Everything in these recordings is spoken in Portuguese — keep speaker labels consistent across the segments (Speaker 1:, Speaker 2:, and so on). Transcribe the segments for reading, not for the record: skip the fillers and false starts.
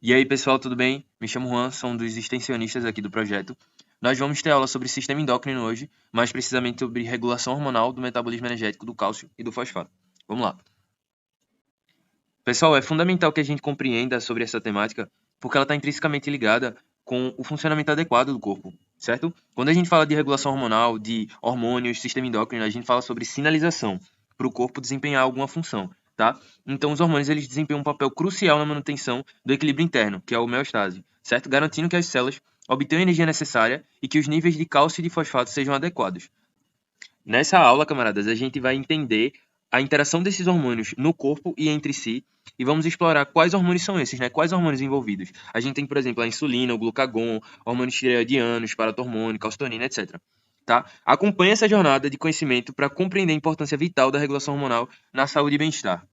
Speaker 1: E aí, pessoal, tudo bem? Me chamo Juan, sou um dos extensionistas aqui do projeto. Nós vamos ter aula sobre sistema endócrino hoje, mais precisamente sobre regulação hormonal do metabolismo energético do cálcio e do fosfato. Vamos lá. Pessoal, é fundamental que a gente compreenda sobre essa temática, porque ela está intrinsecamente ligada com o funcionamento adequado do corpo, certo? Quando a gente fala de regulação hormonal, de hormônios, sistema endócrino, a gente fala sobre sinalização para o corpo desempenhar alguma função, tá? Então, os hormônios eles desempenham um papel crucial na manutenção do equilíbrio interno, que é a homeostase, certo? Garantindo que as células obtenham a energia necessária e que os níveis de cálcio e de fosfato sejam adequados. Nessa aula, camaradas, a gente vai entender a interação desses hormônios no corpo e entre si, e vamos explorar quais hormônios são esses, né? Quais hormônios envolvidos. A gente tem, por exemplo, a insulina, o glucagon, hormônios tireoidianos, paratormônio, calcitonina, etc. Tá? Acompanhe essa jornada de conhecimento para compreender a importância vital da regulação hormonal na saúde e bem-estar.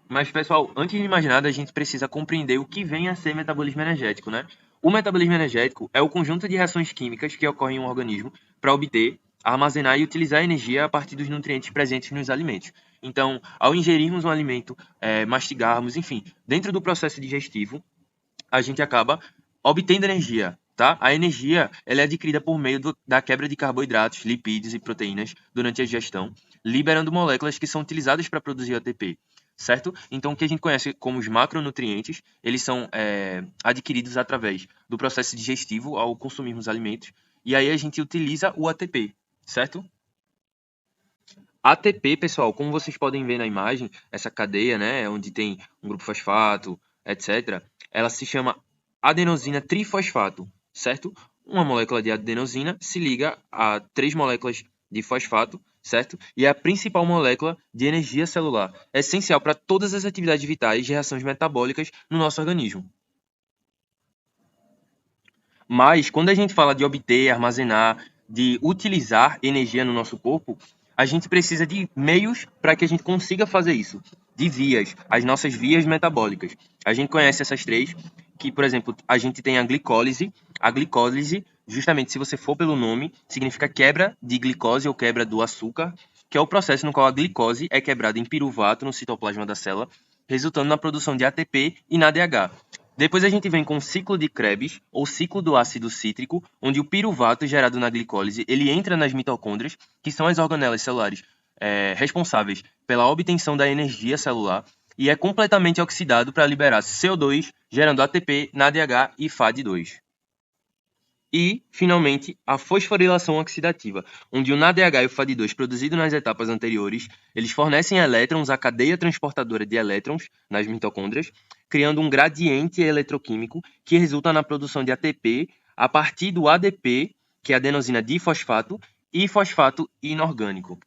Speaker 1: Mas, pessoal, antes de mais nada, a gente precisa compreender o que vem a ser metabolismo energético, né? O metabolismo energético é o conjunto de reações químicas que ocorrem em um organismo para obter, armazenar e utilizar energia a partir dos nutrientes presentes nos alimentos. Então, ao ingerirmos um alimento, mastigarmos, enfim, dentro do processo digestivo, a gente acaba obtendo energia, tá? A energia ela é adquirida por meio da quebra de carboidratos, lipídios e proteínas durante a digestão, liberando moléculas que são utilizadas para produzir ATP, certo? Então, o que a gente conhece como os macronutrientes, eles são adquiridos através do processo digestivo ao consumirmos alimentos, e aí a gente utiliza o ATP, certo? ATP, pessoal, como vocês podem ver na imagem, essa cadeia, né, onde tem um grupo fosfato, etc., ela se chama adenosina trifosfato, certo? Uma molécula de adenosina se liga a 3 moléculas de fosfato, certo? E é a principal molécula de energia celular, é essencial para todas as atividades vitais e reações metabólicas no nosso organismo. Mas, quando a gente fala de obter, armazenar, de utilizar energia no nosso corpo, a gente precisa de meios para que a gente consiga fazer isso, de vias, as nossas vias metabólicas. A gente conhece essas três, que, por exemplo, a gente tem a glicólise. A glicólise, justamente se você for pelo nome, significa quebra de glicose ou quebra do açúcar, que é o processo no qual a glicose é quebrada em piruvato no citoplasma da célula, resultando na produção de ATP e na ADH. Depois a gente vem com o ciclo de Krebs, ou ciclo do ácido cítrico, onde o piruvato gerado na glicólise ele entra nas mitocôndrias, que são as organelas celulares responsáveis pela obtenção da energia celular, e é completamente oxidado para liberar CO2, gerando ATP, NADH e FAD2. E, finalmente, a fosforilação oxidativa, onde o NADH e o FAD2 produzido nas etapas anteriores, eles fornecem elétrons à cadeia transportadora de elétrons nas mitocôndrias, criando um gradiente eletroquímico que resulta na produção de ATP a partir do ADP, que é adenosina difosfato, e fosfato inorgânico.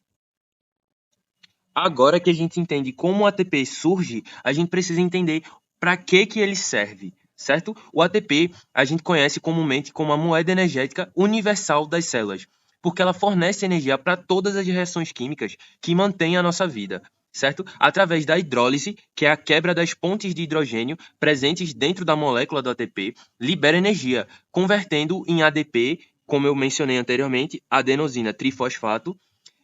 Speaker 1: Agora que a gente entende como o ATP surge, a gente precisa entender para que ele serve, certo? O ATP a gente conhece comumente como a moeda energética universal das células, porque ela fornece energia para todas as reações químicas que mantêm a nossa vida, certo? Através da hidrólise, que é a quebra das pontes de hidrogênio presentes dentro da molécula do ATP, libera energia, convertendo em ADP, como eu mencionei anteriormente, adenosina trifosfato,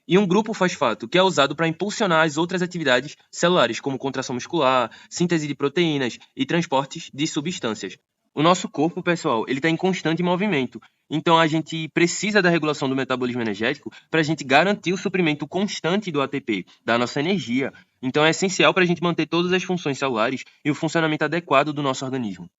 Speaker 1: e um grupo fosfato, que é usado para impulsionar as outras atividades celulares, como contração muscular, síntese de proteínas e transportes de substâncias. O nosso corpo, pessoal, ele está em constante movimento. Então, a gente precisa da regulação do metabolismo energético para a gente garantir o suprimento constante do ATP, da nossa energia. Então, é essencial para a gente manter todas as funções celulares e o funcionamento adequado do nosso organismo.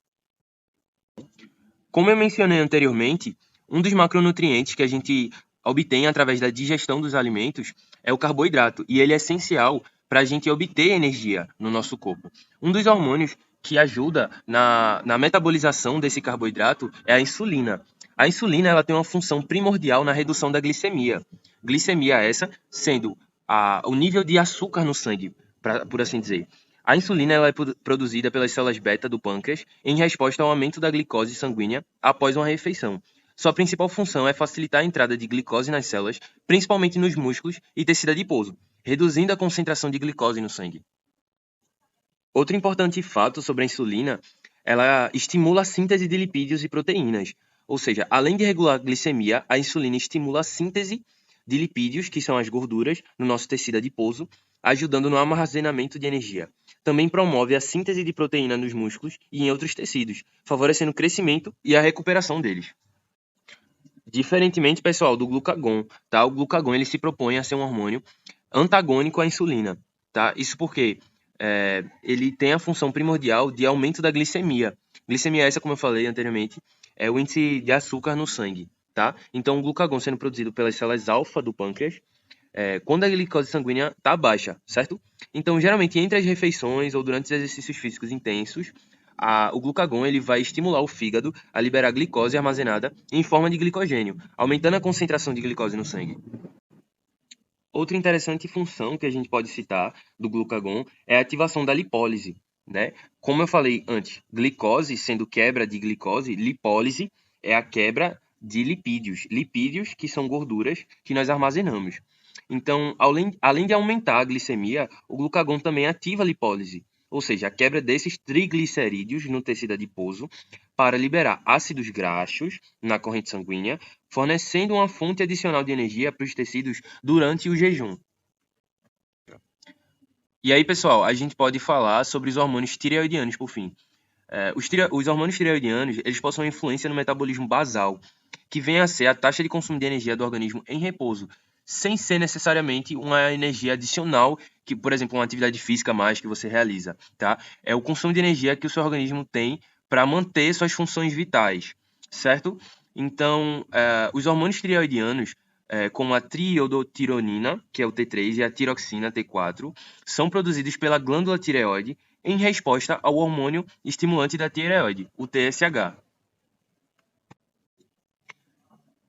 Speaker 1: Como eu mencionei anteriormente, um dos macronutrientes que a gente obtém através da digestão dos alimentos é o carboidrato, e ele é essencial para a gente obter energia no nosso corpo. Um dos hormônios que ajuda na metabolização desse carboidrato é a insulina. A insulina ela tem uma função primordial na redução da glicemia. Glicemia essa sendo o nível de açúcar no sangue, por assim dizer. A insulina ela é produzida pelas células beta do pâncreas em resposta ao aumento da glicose sanguínea após uma refeição. Sua principal função é facilitar a entrada de glicose nas células, principalmente nos músculos e tecido adiposo, reduzindo a concentração de glicose no sangue. Outro importante fato sobre a insulina, ela estimula a síntese de lipídios e proteínas, ou seja, além de regular a glicemia, a insulina estimula a síntese de lipídios, que são as gorduras, no nosso tecido adiposo, ajudando no armazenamento de energia. também promove a síntese de proteína nos músculos e em outros tecidos, favorecendo o crescimento e a recuperação deles. Diferentemente, pessoal, do glucagon, tá? O glucagon ele se propõe a ser um hormônio antagônico à insulina, tá? Isso porque ele tem a função primordial de aumento da glicemia. Glicemia essa, como eu falei anteriormente, é o índice de açúcar no sangue, tá? Então, o glucagon sendo produzido pelas células alfa do pâncreas, quando a glicose sanguínea está baixa, certo? Então, geralmente, entre as refeições ou durante os exercícios físicos intensos, o glucagon ele vai estimular o fígado a liberar glicose armazenada em forma de glicogênio, aumentando a concentração de glicose no sangue. Outra interessante função que a gente pode citar do glucagon é a ativação da lipólise, né? Como eu falei antes, glicose sendo quebra de glicose, lipólise é a quebra de lipídios. Lipídios que são gorduras que nós armazenamos. Então, além de aumentar a glicemia, o glucagon também ativa a lipólise, ou seja, a quebra desses triglicerídeos no tecido adiposo para liberar ácidos graxos na corrente sanguínea, fornecendo uma fonte adicional de energia para os tecidos durante o jejum. E aí, pessoal, a gente pode falar sobre os hormônios tireoidianos, por fim. Os hormônios tireoidianos, eles possuem influência no metabolismo basal, que vem a ser a taxa de consumo de energia do organismo em repouso, sem ser necessariamente uma energia adicional, que, por exemplo, uma atividade física a mais que você realiza, tá? É o consumo de energia que o seu organismo tem para manter suas funções vitais, certo? Então, os hormônios tireoidianos, como a triiodotironina, que é o T3, e a tiroxina, T4, são produzidos pela glândula tireoide em resposta ao hormônio estimulante da tireoide, o TSH.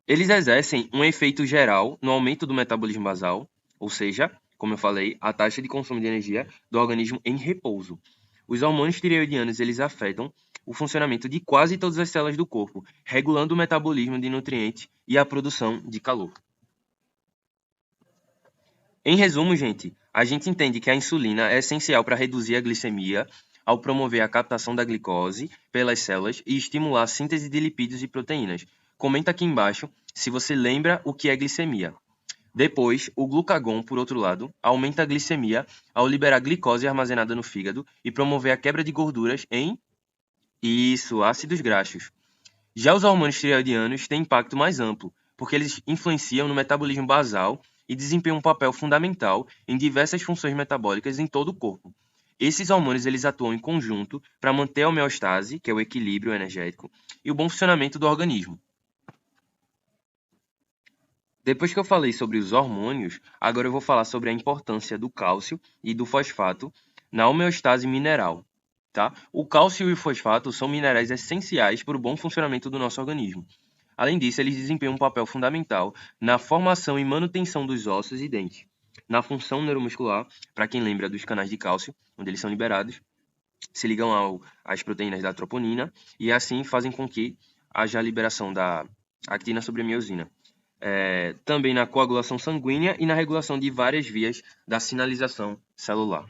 Speaker 1: Eles exercem um efeito geral no aumento do metabolismo basal, ou seja, como eu falei, a taxa de consumo de energia do organismo em repouso. Os hormônios tireoidianos eles afetam o funcionamento de quase todas as células do corpo, regulando o metabolismo de nutrientes e a produção de calor. Em resumo, gente, a gente entende que a insulina é essencial para reduzir a glicemia, ao promover a captação da glicose pelas células e estimular a síntese de lipídios e proteínas. Comenta aqui embaixo se você lembra o que é glicemia. Depois, o glucagon, por outro lado, aumenta a glicemia ao liberar glicose armazenada no fígado e promover a quebra de gorduras em ácidos graxos. Já os hormônios tireoidianos têm impacto mais amplo, porque eles influenciam no metabolismo basal e desempenham um papel fundamental em diversas funções metabólicas em todo o corpo. Esses hormônios eles atuam em conjunto para manter a homeostase, que é o equilíbrio energético, e o bom funcionamento do organismo. Depois que eu falei sobre os hormônios, agora eu vou falar sobre a importância do cálcio e do fosfato na homeostase mineral. Tá? O cálcio e o fosfato são minerais essenciais para o bom funcionamento do nosso organismo. Além disso, eles desempenham um papel fundamental na formação e manutenção dos ossos e dentes, na função neuromuscular, para quem lembra dos canais de cálcio, onde eles são liberados, se ligam às proteínas da troponina e assim fazem com que haja a liberação da actina sobre a miosina. Também na coagulação sanguínea e na regulação de várias vias da sinalização celular.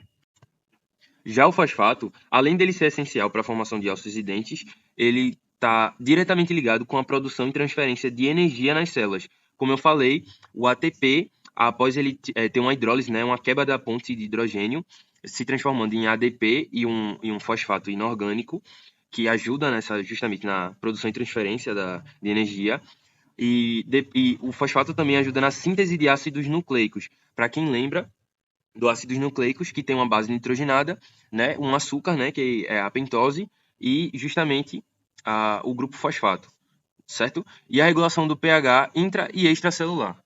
Speaker 1: Já o fosfato, além dele ser essencial para a formação de ossos e dentes, ele está diretamente ligado com a produção e transferência de energia nas células. Como eu falei, o ATP, após ele ter uma hidrólise, né, uma quebra da ponte de hidrogênio, se transformando em ADP e um fosfato inorgânico, que ajuda justamente na produção e transferência de energia. E o fosfato também ajuda na síntese de ácidos nucleicos. Para quem lembra do ácidos nucleicos, que tem uma base nitrogenada, né, um açúcar, né, que é a pentose, e justamente o grupo fosfato, certo? E a regulação do pH intra e extracelular.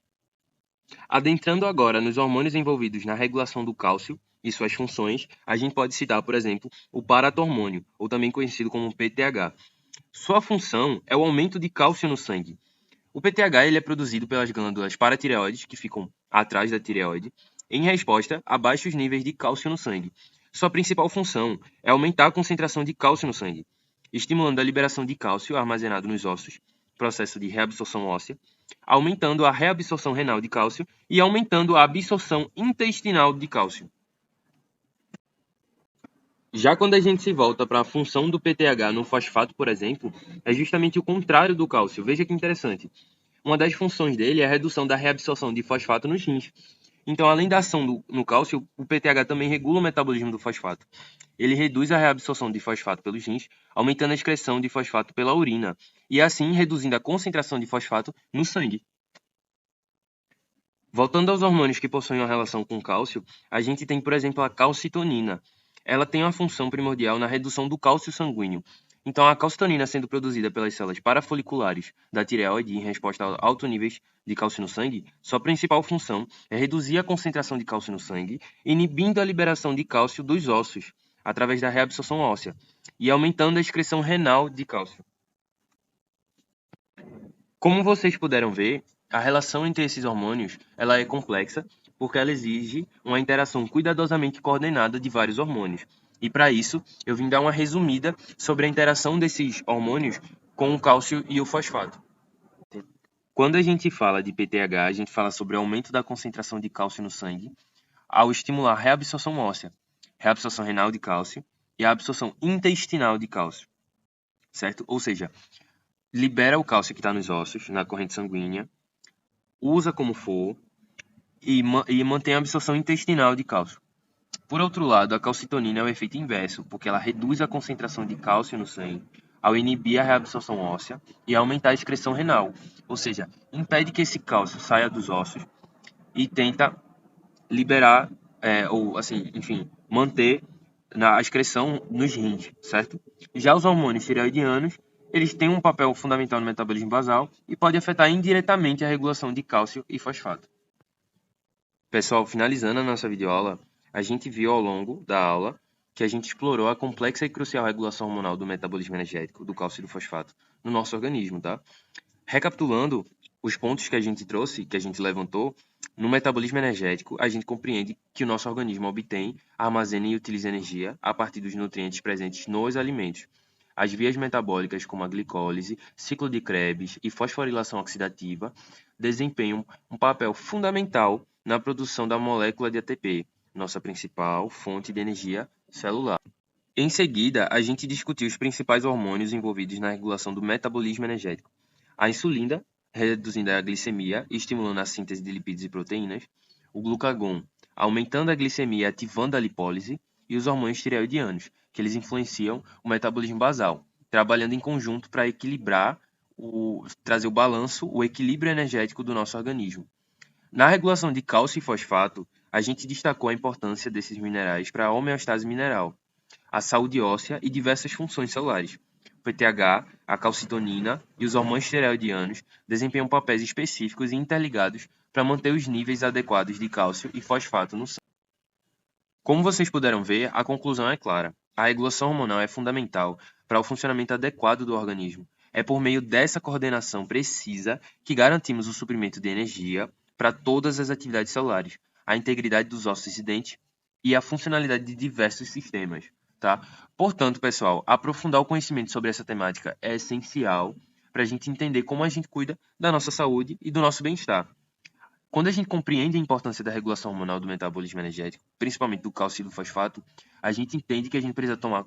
Speaker 1: Adentrando agora nos hormônios envolvidos na regulação do cálcio e suas funções, a gente pode citar, por exemplo, o paratormônio, ou também conhecido como PTH. Sua função é o aumento de cálcio no sangue. O PTH ele é produzido pelas glândulas paratireoides, que ficam atrás da tireoide, em resposta a baixos níveis de cálcio no sangue. Sua principal função é aumentar a concentração de cálcio no sangue, estimulando a liberação de cálcio armazenado nos ossos, processo de reabsorção óssea, aumentando a reabsorção renal de cálcio e aumentando a absorção intestinal de cálcio. Já quando a gente se volta para a função do PTH no fosfato, por exemplo, é justamente o contrário do cálcio. Veja que interessante. Uma das funções dele é a redução da reabsorção de fosfato nos rins. Então, além da ação no cálcio, o PTH também regula o metabolismo do fosfato. Ele reduz a reabsorção de fosfato pelos rins, aumentando a excreção de fosfato pela urina, e assim reduzindo a concentração de fosfato no sangue. Voltando aos hormônios que possuem uma relação com o cálcio, a gente tem, por exemplo, a calcitonina. Ela tem uma função primordial na redução do cálcio sanguíneo. Então, a calcitonina sendo produzida pelas células parafoliculares da tireoide em resposta a altos níveis de cálcio no sangue, sua principal função é reduzir a concentração de cálcio no sangue, inibindo a liberação de cálcio dos ossos, através da reabsorção óssea, e aumentando a excreção renal de cálcio. Como vocês puderam ver, a relação entre esses hormônios ela é complexa porque ela exige uma interação cuidadosamente coordenada de vários hormônios. E para isso, eu vim dar uma resumida sobre a interação desses hormônios com o cálcio e o fosfato. Quando a gente fala de PTH, a gente fala sobre o aumento da concentração de cálcio no sangue ao estimular a reabsorção óssea, reabsorção renal de cálcio e a absorção intestinal de cálcio, certo? Ou seja, libera o cálcio que está nos ossos, na corrente sanguínea, usa como for e mantém a absorção intestinal de cálcio. Por outro lado, a calcitonina é o efeito inverso, porque ela reduz a concentração de cálcio no sangue ao inibir a reabsorção óssea e aumentar a excreção renal, ou seja, impede que esse cálcio saia dos ossos e tenta liberar, ou assim, enfim, manter a excreção nos rins, certo? Já os hormônios tireoidianos, eles têm um papel fundamental no metabolismo basal e pode afetar indiretamente a regulação de cálcio e fosfato. Pessoal, finalizando a nossa videoaula, a gente viu ao longo da aula que a gente explorou a complexa e crucial regulação hormonal do metabolismo energético do cálcio e do fosfato no nosso organismo, tá? Recapitulando os pontos que a gente trouxe, que a gente levantou, no metabolismo energético, a gente compreende que o nosso organismo obtém, armazena e utiliza energia a partir dos nutrientes presentes nos alimentos. As vias metabólicas, como a glicólise, ciclo de Krebs e fosforilação oxidativa, desempenham um papel fundamental na produção da molécula de ATP, nossa principal fonte de energia celular. Em seguida, a gente discutiu os principais hormônios envolvidos na regulação do metabolismo energético. A insulina, reduzindo a glicemia e estimulando a síntese de lipídios e proteínas, o glucagon, aumentando a glicemia e ativando a lipólise, e os hormônios tireoidianos, que eles influenciam o metabolismo basal, trabalhando em conjunto para equilibrar, trazer o balanço, o equilíbrio energético do nosso organismo. Na regulação de cálcio e fosfato, a gente destacou a importância desses minerais para a homeostase mineral, a saúde óssea e diversas funções celulares. O PTH, a calcitonina e os hormônios tireoidianos desempenham papéis específicos e interligados para manter os níveis adequados de cálcio e fosfato no sangue. Como vocês puderam ver, a conclusão é clara. A regulação hormonal é fundamental para o funcionamento adequado do organismo. É por meio dessa coordenação precisa que garantimos o suprimento de energia para todas as atividades celulares, a integridade dos ossos e dentes e a funcionalidade de diversos sistemas. Tá? Portanto, pessoal, aprofundar o conhecimento sobre essa temática é essencial para a gente entender como a gente cuida da nossa saúde e do nosso bem-estar. Quando a gente compreende a importância da regulação hormonal do metabolismo energético, principalmente do cálcio e do fosfato, a gente entende que a gente precisa tomar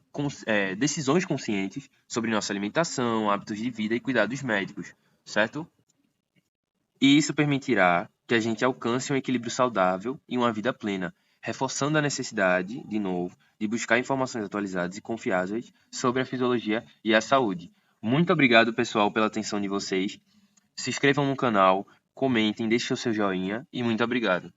Speaker 1: decisões conscientes sobre nossa alimentação, hábitos de vida e cuidados médicos, certo? E isso permitirá que a gente alcance um equilíbrio saudável e uma vida plena, reforçando a necessidade, de novo, de buscar informações atualizadas e confiáveis sobre a fisiologia e a saúde. Muito obrigado, pessoal, pela atenção de vocês. Se inscrevam no canal, comentem, deixem o seu joinha e muito obrigado.